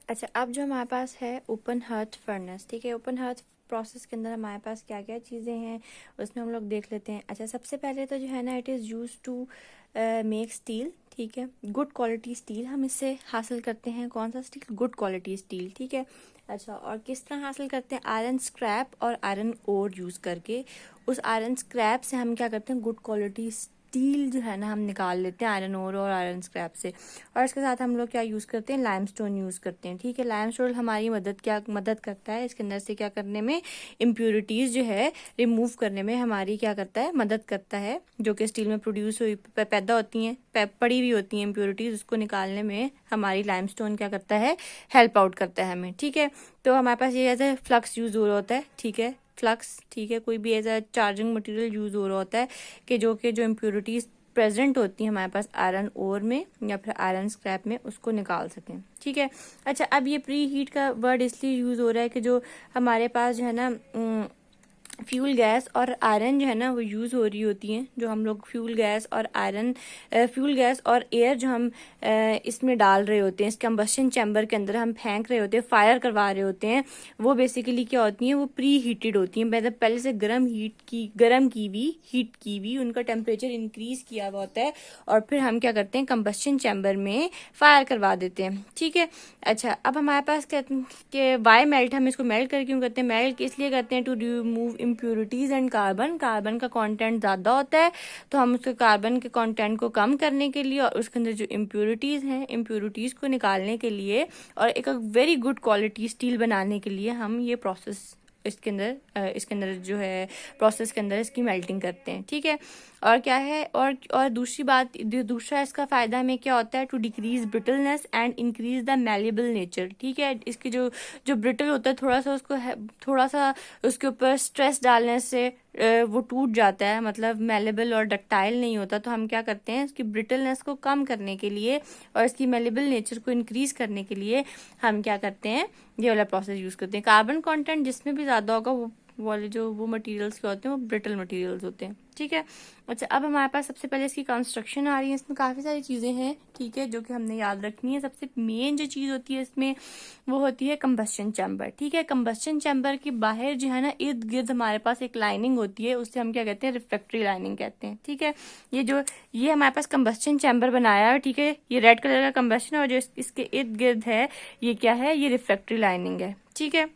अच्छा, अब जो हमारे पास है ओपन हर्थ फर्नेस, ठीक है। ओपन हर्थ प्रोसेस के अंदर हमारे पास क्या क्या चीज़ें हैं उसमें हम लोग देख लेते हैं। अच्छा, सबसे पहले तो जो है ना, it is use to make steel, ठीक है। गुड क्वालिटी स्टील हम इससे हासिल करते हैं। कौन सा स्टील? गुड क्वालिटी स्टील, ठीक है। अच्छा, और किस तरह हासिल करते हैं? आयरन स्क्रैप और आयरन ओर यूज़ करके। उस आयरन स्क्रैप से हम क्या करते हैं? गुड क्वालिटी स्टील जो है ना हम निकाल लेते हैं आयरन ओर और आयरन स्क्रैप से। और इसके साथ हम लोग क्या यूज़ करते हैं? लाइमस्टोन यूज़ करते हैं, ठीक है। लाइमस्टोन हमारी मदद करता है इसके अंदर से क्या करने में? इम्प्योरिटीज़ जो है रिमूव करने में हमारी क्या करता है? मदद करता है, जो कि स्टील में प्रोड्यूस हुई पैदा होती हैं, पड़ी हुई होती हैं इम्प्योरिटीज़, उसको निकालने में हमारी लाइमस्टोन क्या करता है? हेल्प आउट करता है हमें, ठीक है। तो हमारे पास ये एज ए फ्लक्स यूज़ हो रहा होता है, ठीक है। फ्लक्स, ठीक है, कोई भी as a charging material use हो रहा होता है कि जो इम्प्योरिटीज़ प्रेजेंट होती है हमारे पास आयरन ओर में या फिर आयरन स्क्रैप में, उसको निकाल सकें, ठीक है। अच्छा, अब ये प्री हीट का वर्ड इसलिए यूज़ हो रहा है कि जो हमारे पास जो है ना फ्यूल गैस और आयरन जो है ना वो यूज़ हो रही होती हैं। जो हम लोग फ्यूल गैस और एयर जो हम इसमें डाल रहे होते हैं, इस कंबशन चैम्बर के अंदर हम फेंक रहे होते हैं, फायर करवा रहे होते हैं, वो बेसिकली क्या होती हैं? वो प्री हीटेड होती हैं, मतलब पहले से गर्म की हुई उनका टेम्परेचर इंक्रीज किया हुआ होता है, और फिर हम क्या करते हैं? कंबशन चैम्बर में फायर करवा देते हैं, ठीक है। अच्छा, अब हमारे पास कहते हैं कि वाई मेल्ट, हम इसको मेल्ट कर क्यों करते हैं? मेल्ट इसलिए करते हैं to remove impurities and carbon का कंटेंट ज़्यादा होता है, तो हम उसके कार्बन के कंटेंट को कम करने के लिए और उसके अंदर जो इम्प्योरिटीज़ हैं, इम्प्योरिटीज़ को निकालने के लिए और एक वेरी गुड क्वालिटी स्टील बनाने के लिए हम ये प्रोसेस इसके अंदर जो है प्रोसेस के अंदर इसकी मेल्टिंग करते हैं, ठीक है। और क्या है? और दूसरा इसका फ़ायदा हमें क्या होता है? To decrease brittleness and increase the malleable nature, ठीक है। इसकी जो ब्रिटल होता है, थोड़ा सा उसके ऊपर स्ट्रेस डालने से वो टूट जाता है, मतलब मेलेबल और डक्टाइल नहीं होता। तो हम क्या करते हैं? इसकी ब्रिटलनेस को कम करने के लिए और इसकी मेलेबल नेचर को इंक्रीज करने के लिए हम क्या करते हैं? ये वाला प्रोसेस यूज़ करते हैं। कार्बन कंटेंट जिसमें भी ज़्यादा होगा वो मटेरियल्स क्या होते हैं? वो ब्रिटल मटेरियल्स होते हैं, ठीक है। अच्छा, अब हमारे पास सबसे पहले इसकी कंस्ट्रक्शन आ रही है। इसमें काफ़ी सारी चीज़ें हैं, ठीक है, जो कि हमने याद रखनी है। सबसे मेन जो चीज़ होती है इसमें वो होती है कंबस्शन चैम्बर, ठीक है। कंबस्शन चैम्बर के बाहर जो है ना इर्द गिर्द हमारे पास एक लाइनिंग होती है, उससे हम क्या कहते हैं? रिफ्लेक्टरी लाइनिंग कहते हैं, ठीक है। ये हमारे पास कंबस्शन चैम्बर बनाया है, ठीक है। ये रेड कलर का कंबस्शन और जो इसके इर्द गिर्द है ये क्या है? ये रिफ्लेक्टरी लाइनिंग है, ठीक है।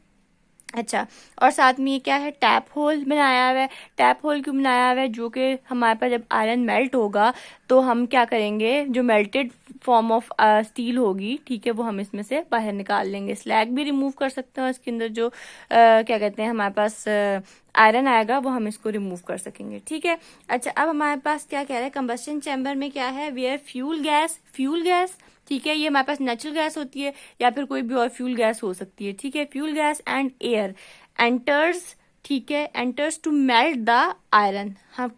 अच्छा, और साथ में ये क्या है? टैप होल बनाया हुआ है। टैप होल क्यों बनाया हुआ है? जो कि हमारे पास जब आयरन मेल्ट होगा तो हम क्या करेंगे? जो मेल्टेड फॉर्म ऑफ स्टील होगी, ठीक है, वो हम इसमें से बाहर निकाल लेंगे। स्लैग भी रिमूव कर सकते हैं, इसके अंदर जो क्या कहते हैं हमारे पास आयरन आएगा वो हम इसको रिमूव कर सकेंगे, ठीक है। अच्छा, अब हमारे पास क्या कह रहा है? कंबस्शन चैम्बर में क्या है? वेयर फ्यूल गैस, ठीक है, ये हमारे पास नेचुरल गैस होती है या फिर कोई भी और फ्यूल गैस हो सकती है, ठीक है। Fuel gas and air enters, ठीक है, enters to melt the iron. हम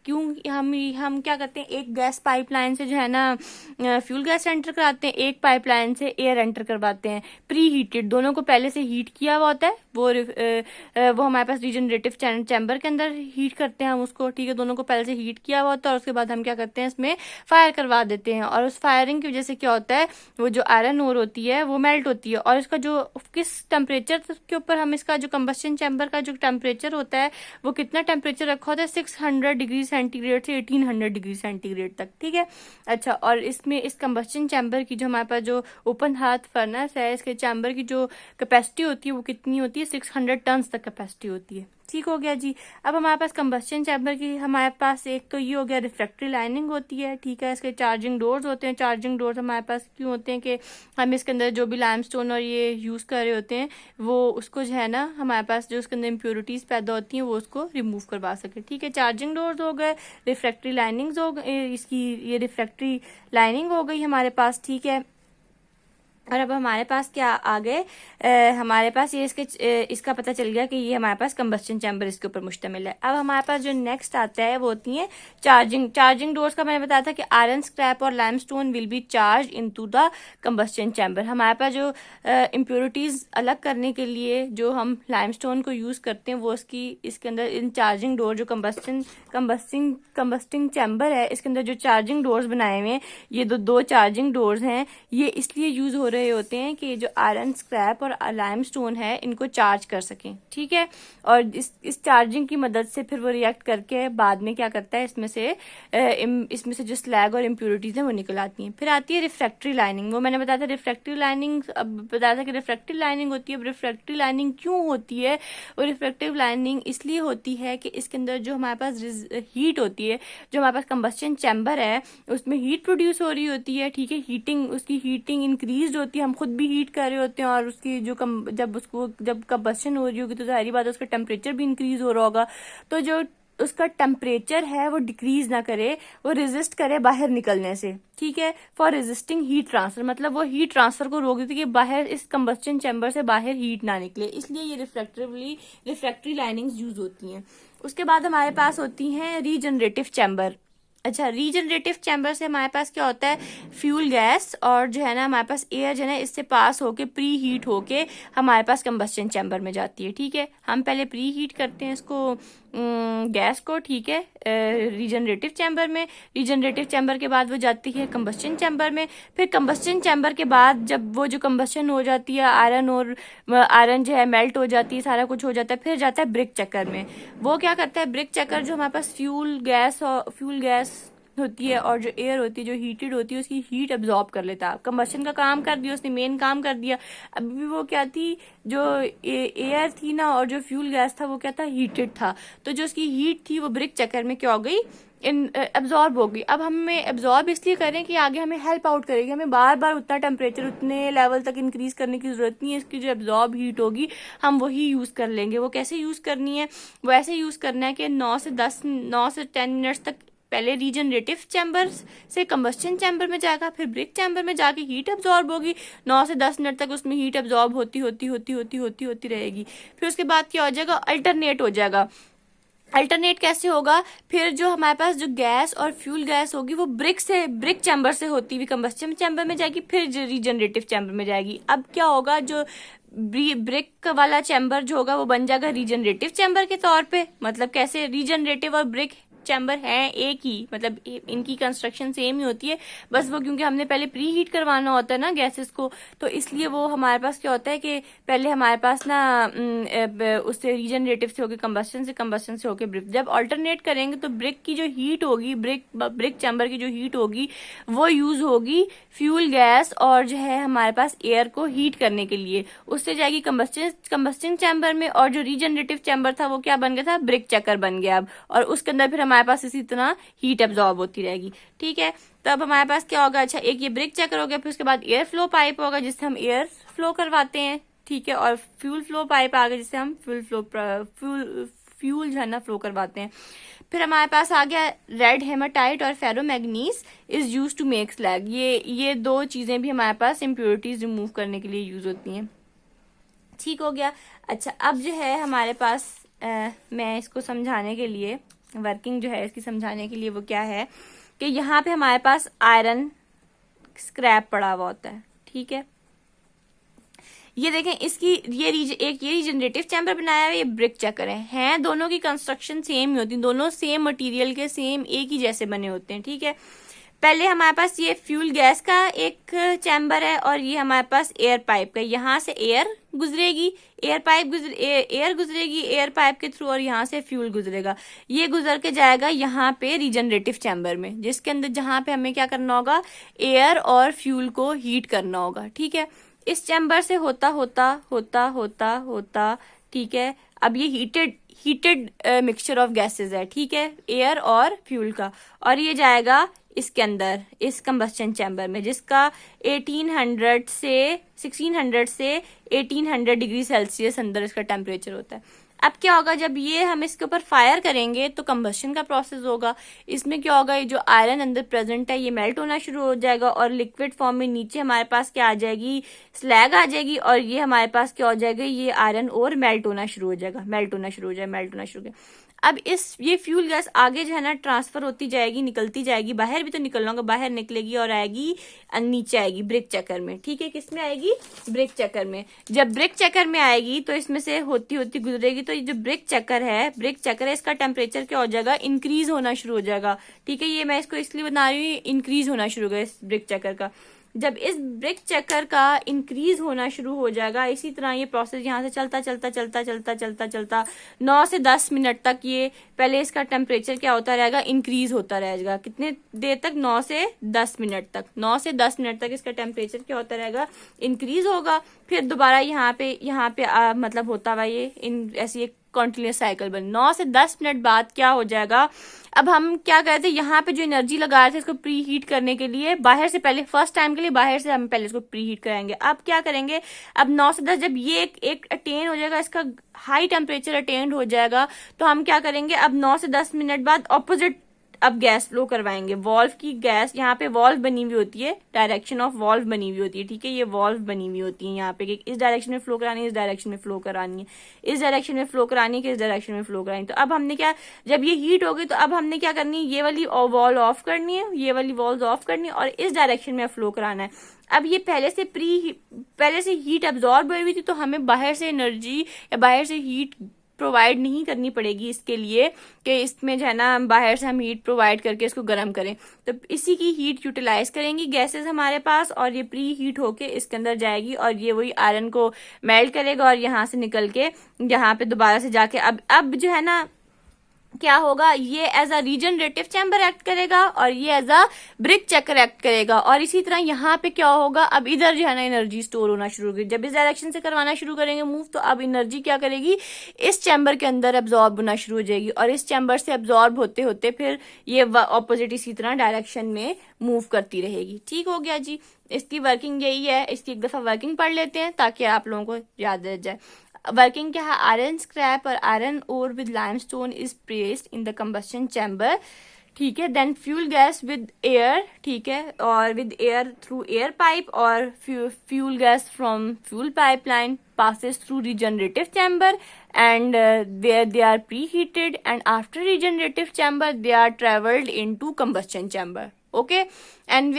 क्या करते हैं? एक गैस पाइपलाइन से जो है ना फ्यूल गैस एंटर कराते हैं, एक पाइपलाइन से एयर एंटर करवाते हैं, प्री हीटेड, दोनों को पहले से हीट किया हुआ होता है। वो हमारे पास रीजनरेटिव चैम्बर के अंदर हीट करते हैं हम उसको, ठीक है। दोनों को पहले से हीट किया हुआ होता है और उसके बाद हम क्या करते हैं? इसमें फायर करवा देते हैं, और उस फायरिंग की वजह से क्या होता है? वो जो आयरन ओर होती है वो मेल्ट होती है, और इसका जो किस टेम्परेचर के ऊपर हम इसका जो कंबस्शन चैम्बर का जो टेम्परेचर होता है वो कितना टेम्परेचर रखा होता है? 600 डिग्री सेंटीग्रेड से 1800 डिग्री सेंटीग्रेड तक, ठीक है। अच्छा, और इसमें इस कंबस्शन चैम्बर की जो हमारे पास जो ओपन हार्थ फर्नेस है, इसके चैम्बर की जो कैपेसिटी होती है वो कितनी होती है? 600 टन तक कैपेसिटी होती है, ठीक हो गया जी। अब हमारे पास कंबस्शन चैम्बर की हमारे पास एक तो ये हो गया रिफ्लेक्टरी लाइनिंग होती है, ठीक है। इसके चार्जिंग डोर्स होते हैं। चार्जिंग डोर्स हमारे पास क्यों होते हैं? कि हम इसके अंदर जो भी लाइमस्टोन और ये यूज़ कर रहे होते हैं वो उसको जो है ना हमारे पास जो उसके अंदर इम्प्योरिटीज़ पैदा होती हैं वो उसको रिमूव करवा सके, ठीक है। चार्जिंग डोर्स हो गए, रिफ्लेक्टरी लाइनिंग्स हो गई, इसकी ये रिफ्लेक्टरी लाइनिंग हो गई हमारे पास, ठीक है। और अब हमारे पास क्या आ गए? हमारे पास ये इसका पता चल गया कि ये हमारे पास कंबस्शन चैम्बर इसके ऊपर मुश्तमिल है। अब हमारे पास जो नेक्स्ट आता है वो होती है चार्जिंग डोर्स का मैंने बताया था कि आयरन स्क्रैप और limestone will be charge into the combustion chamber. हमारे पास जो इम्प्योरिटीज अलग करने के लिए जो हम लाइमस्टोन को यूज करते हैं वो इसके अंदर इन चार्जिंग डोर जो कंबस्टिंग चैम्बर है इसके अंदर जो चार्जिंग डोर्स बनाए हुए हैं, ये दो चार्जिंग डोर्स हैं, ये इसलिए यूज हो रहे होते हैं कि जो आयरन स्क्रैप और लाइमस्टोन है इनको चार्ज कर सकें, ठीक है। और इस चार्जिंग की मदद से फिर वो रिएक्ट करके बाद में क्या करता है, इसमें से जो स्लैग और इम्प्योरिटीज हैं वो निकल आती हैं। फिर आती है रिफ्रैक्टरी लाइनिंग। वो मैंने बताया था रिफ्रैक्टरी लाइनिंग, अब बताया था कि रिफ्रैक्टरी लाइनिंग होती है। अब रिफ्रैक्टरी लाइनिंग क्यों होती है? और रिफ्रैक्टिव लाइनिंग इसलिए होती है कि इसके अंदर जो हमारे पास हीट होती है, जो हमारे पास कंबस्शन चैम्बर है उसमें हीट प्रोड्यूस हो रही होती है, ठीक है। उसकी हीटिंग इंक्रीज होती है, हम खुद भी हीट कर रहे होते हैं, और उसकी जो जब कंबस्शन हो रही होगी तो जाहिर बात है उसका टेम्परेचर भी इंक्रीज हो रहा होगा। तो जो उसका टेम्परेचर है वो डिक्रीज ना करे, वो रेजिस्ट करे बाहर निकलने से, ठीक है। फॉर रेजिस्टिंग हीट ट्रांसफर, मतलब वो हीट ट्रांसफर को रोक देती है कि बाहर इस कंबस्शन चैम्बर से बाहर हीट ना निकले, इसलिए ये रिफ्रैक्टरी लाइनिंग्स यूज होती हैं। उसके बाद हमारे पास होती हैं रीजनरेटिव चैम्बर। अच्छा, रीजनरेटिव चैम्बर से हमारे पास क्या होता है, फ्यूल गैस और जो है ना हमारे पास एयर जो है ना इससे पास होके प्री हीट होके हमारे पास कंबस्शन चैम्बर में जाती है, ठीक है। हम पहले प्री हीट करते हैं इसको गैस को, ठीक है, रीजनरेटिव चैम्बर में। रीजनरेटिव चैम्बर के बाद वो जाती है कंबस्शन चैम्बर में। फिर कंबस्शन चैम्बर के बाद जब वो जो कंबस्शन हो जाती है, आयरन जो है मेल्ट हो जाती है, सारा कुछ हो जाता है, फिर जाता है ब्रिक चक्कर में। वो क्या करता है, ब्रिक चक्कर जो हमारे पास फ्यूल गैस होती है और जो एयर होती है जो हीटेड होती है उसकी हीट एब्जॉर्ब कर लेता है। कंबस्शन का काम कर दिया उसने, मेन काम कर दिया। अभी भी वो क्या थी, जो एयर थी ना और जो फ्यूल गैस था वो क्या था, हीटेड था। तो जो उसकी हीट थी वो ब्रिक चक्कर में क्या हो गई, एब्जॉर्ब हो गई। अब हमें एब्जॉर्ब इसलिए करें कि आगे हमें हेल्प आउट करेगी, हमें बार बार उतना टेम्परेचर उतने लेवल तक इंक्रीज करने की जरूरत नहीं है। इसकी जो एब्जॉर्ब हीट होगी हम वही यूज कर लेंगे। वो कैसे यूज करनी है, वो ऐसे यूज करना है कि 9 से 10 मिनट्स तक पहले रीजनरेटिव चैम्बर से कंबस्शन चैम्बर में जाएगा, फिर ब्रिक चैम्बर में जाके हीट एब्जॉर्ब होगी। 9 से 10 मिनट तक उसमें हीट एब्जॉर्ब होती रहेगी। फिर उसके बाद क्या हो जाएगा, अल्टरनेट हो जाएगा। अल्टरनेट कैसे होगा, फिर जो हमारे पास जो गैस और फ्यूल गैस होगी वो ब्रिक चैम्बर से होती हुई कंबस्शन चैम्बर में जाएगी, फिर रीजनरेटिव चैम्बर में जाएगी। अब क्या होगा, जो ब्रिक वाला चैम्बर जो होगा वो बन जाएगा रीजनरेटिव चैम्बर के तौर पे। मतलब कैसे, रीजनरेटिव और ब्रिक चैम्बर है एक ही, मतलब इनकी कंस्ट्रक्शन सेम ही होती है, बस वो क्योंकि हमने पहले प्री हीट करवाना होता है ना गैसेस को, तो इसलिए वो हमारे पास क्या होता है कि पहले हमारे पास ना उससे रीजनरेटिव से होके कंबस्शन से होके ब्रिक। जब अल्टरनेट करेंगे तो ब्रिक की जो हीट होगी, ब्रिक चैम्बर की जो हीट होगी वो यूज होगी फ्यूल गैस और जो है हमारे पास एयर को हीट करने के लिए, उससे जाएगी कंबस्शन चैम्बर में। और जो रीजनरेटिव चैम्बर था वो क्या बन गया था, ब्रिक चक्कर बन गया अब, और उसके अंदर फिर हमारे पास इसी तरह हीट एब्जॉर्ब होती रहेगी, ठीक है। तब हमारे पास क्या होगा, अच्छा एक ये ब्रिक चक्कर हो गया, फिर उसके बाद एयर फ्लो पाइप होगा जिससे हम एयर फ्लो करवाते हैं, ठीक है। और फ्यूल फ्लो पाइप आ गया जिससे हम फ्यूल जो है ना फ्लो करवाते हैं। फिर हमारे पास आ गया रेड हेमाटाइट और ferromanganese is use to make slag. ये दो चीजें भी हमारे पास इम्प्योरिटीज रिमूव करने के लिए यूज होती हैं, ठीक हो गया। अच्छा, अब जो है हमारे पास मैं इसको समझाने के लिए, वर्किंग जो है इसकी समझाने के लिए, वो क्या है कि यहाँ पे हमारे पास आयरन स्क्रैप पड़ा हुआ होता है, ठीक है। ये देखें, इसकी ये रीजनरेटिव चैम्बर बनाया है, ये ब्रिक चक्कर हैं, दोनों की कंस्ट्रक्शन सेम ही होती है, दोनों सेम मटेरियल के सेम एक ही जैसे बने होते हैं, ठीक है। पहले हमारे पास ये फ्यूल गैस का एक चैम्बर है और ये हमारे पास एयर पाइप का, यहाँ से एयर गुजरेगी, एयर गुजरेगी एयर पाइप के थ्रू, और यहाँ से फ्यूल गुजरेगा। ये गुजर के जाएगा यहाँ पे रीजनरेटिव चैम्बर में, जिसके अंदर जहाँ पे हमें क्या करना होगा, एयर और फ्यूल को हीट करना होगा, ठीक है। इस चैम्बर से होता, ठीक है। अब ये हीटेड मिक्सचर ऑफ गैसेस है, ठीक है, एयर और फ्यूल का, और ये जाएगा इसके अंदर इस कंबस्शन चैम्बर में, जिसका 1600 से 1800 डिग्री सेल्सियस अंदर इसका टेम्परेचर होता है। अब क्या होगा, जब ये हम इसके ऊपर फायर करेंगे तो कंबस्शन का प्रोसेस होगा। इसमें क्या होगा, ये जो आयरन अंदर प्रेजेंट है ये मेल्ट होना शुरू हो जाएगा और लिक्विड फॉर्म में नीचे हमारे पास क्या आ जाएगी, स्लैग आ जाएगी, और ये हमारे पास क्या हो जाएगा, ये आयरन और मेल्ट होना शुरू हो जाएगा। अब ये फ्यूल गैस आगे जो है ना ट्रांसफर होती जाएगी, निकलती जाएगी, बाहर भी तो निकलना होगा, बाहर निकलेगी और आएगी नीचे आएगी ब्रिक चक्कर में, ठीक है। किस में आएगी, ब्रिक चक्कर में। जब ब्रिक चक्कर में आएगी तो इसमें से होती गुजरेगी, तो ये जो ब्रिक चक्कर है इसका टेम्परेचर क्या हो जाएगा, इंक्रीज होना शुरू हो जाएगा, ठीक है। ये मैं इसको इसलिए बता रही हूँ, इंक्रीज होना शुरू हो गया इस ब्रिक चक्कर का। जब इस ब्रिक चक्कर का इंक्रीज होना शुरू हो जाएगा, इसी तरह ये प्रोसेस यहाँ से चलता चलता चलता चलता चलता चलता 9 से 10 मिनट तक ये पहले इसका टेम्परेचर क्या होता रहेगा, इंक्रीज होता रहेगा। कितने देर तक? 9 से 10 मिनट तक। 9 से 10 मिनट तक इसका टेम्परेचर क्या होता रहेगा, इंक्रीज होगा। फिर दोबारा यहाँ पे मतलब होता हुआ ये ऐसी एक कॉन्टिन्यूस साइकिल बन। 9 से 10 मिनट बाद क्या हो जाएगा, अब हम क्या करते हैं, यहाँ पे जो एनर्जी लगा रहे थे इसको प्री हीट करने के लिए, बाहर से पहले फर्स्ट टाइम के लिए बाहर से हम पहले इसको प्री हीट कराएंगे। अब क्या करेंगे, अब 9 से 10 जब ये एक अटेन हो जाएगा, इसका हाई टेम्परेचर अटेंड हो जाएगा, तो हम क्या करेंगे, अब 9 से 10 मिनट बाद ऑपोजिट अब गैस फ्लो करवाएंगे। वॉल्व की गैस, यहाँ पे वॉल्व बनी हुई होती है, डायरेक्शन ऑफ वॉल्व बनी हुई होती है, ठीक है, ये वॉल्व बनी हुई होती है यहाँ पे कि इस डायरेक्शन में फ्लो करानी है, इस डायरेक्शन में फ्लो करानी है, इस डायरेक्शन में फ्लो करानी है कि इस डायरेक्शन में फ्लो करानी है। तो अब हमने क्या, जब ये हीट होगी तो अब हमने क्या करनी है, ये वाली वॉल्व ऑफ करनी है, ये वाली वॉल्व ऑफ करनी है और इस डायरेक्शन में फ्लो कराना है। अब ये पहले से हीट अब्जॉर्ब हुई थी, तो हमें बाहर से एनर्जी या बाहर से हीट प्रोवाइड नहीं करनी पड़ेगी इसके लिए कि इसमें जो है ना बाहर से हम हीट प्रोवाइड करके इसको गर्म करें। तो इसी की हीट यूटिलाइज करेंगी गैसेस हमारे पास, और ये प्री हीट होके इसके अंदर जाएगी और ये वही आयरन को मेल्ट करेगा और यहाँ से निकल के यहाँ पे दोबारा से जाके अब जो है ना क्या होगा, ये as a regenerative chamber act करेगा और ये as a brick checker act करेगा। और इसी तरह यहाँ पे क्या होगा, अब इधर जो है ना एनर्जी स्टोर होना शुरू होगी। जब इस डायरेक्शन से करवाना शुरू करेंगे मूव, तो अब एनर्जी क्या करेगी, इस चैम्बर के अंदर एब्जॉर्ब होना शुरू हो जाएगी और इस चैम्बर से एब्जॉर्ब होते होते फिर ये ऑपोजिट इसी तरह डायरेक्शन में मूव करती रहेगी। ठीक हो गया जी, इसकी वर्किंग यही है। इसकी एक दफा वर्किंग पढ़ लेते हैं ताकि आप लोगों को याद रह जाए। वर्किंग क्या है, आयरन स्क्रैप और iron ore with limestone is placed in the combustion chamber, ठीक है। Then fuel gas with air, ठीक है, और with air through air pipe, और fuel gas from fuel pipeline passes through regenerative chamber and where they are preheated, and after regenerative chamber they are traveled into combustion chamber. Okay, and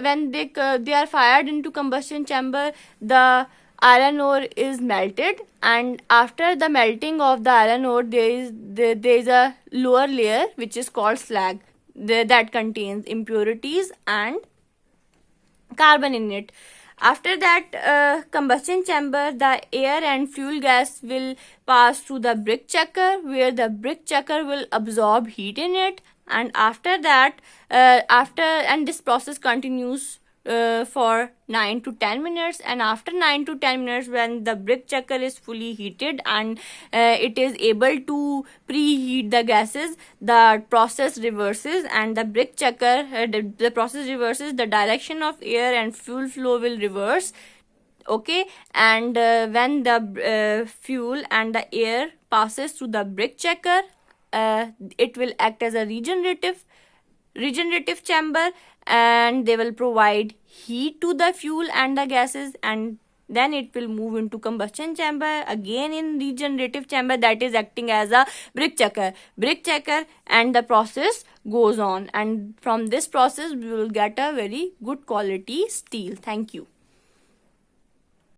when they are fired into combustion chamber, the iron ore is melted, and after the melting of the iron ore there is a lower layer which is called slag that contains impurities and carbon in it. After that combustion chamber, the air and fuel gas will pass through the brick chucker, where the brick chucker will absorb heat in it, and after that and this process continues for 9 to 10 minutes, and after 9 to 10 minutes, when the brick chucker is fully heated and it is able to preheat the gases, the process reverses and the brick chucker the process reverses, the direction of air and fuel flow will reverse. Okay, and when the fuel and the air passes through the brick chucker, it will act as a regenerative chamber, and they will provide heat to the fuel and the gases, and then it will move into combustion chamber again in regenerative chamber, that is acting as a brick chucker, and the process goes on, and from this process we will get a very good quality steel. Thank you.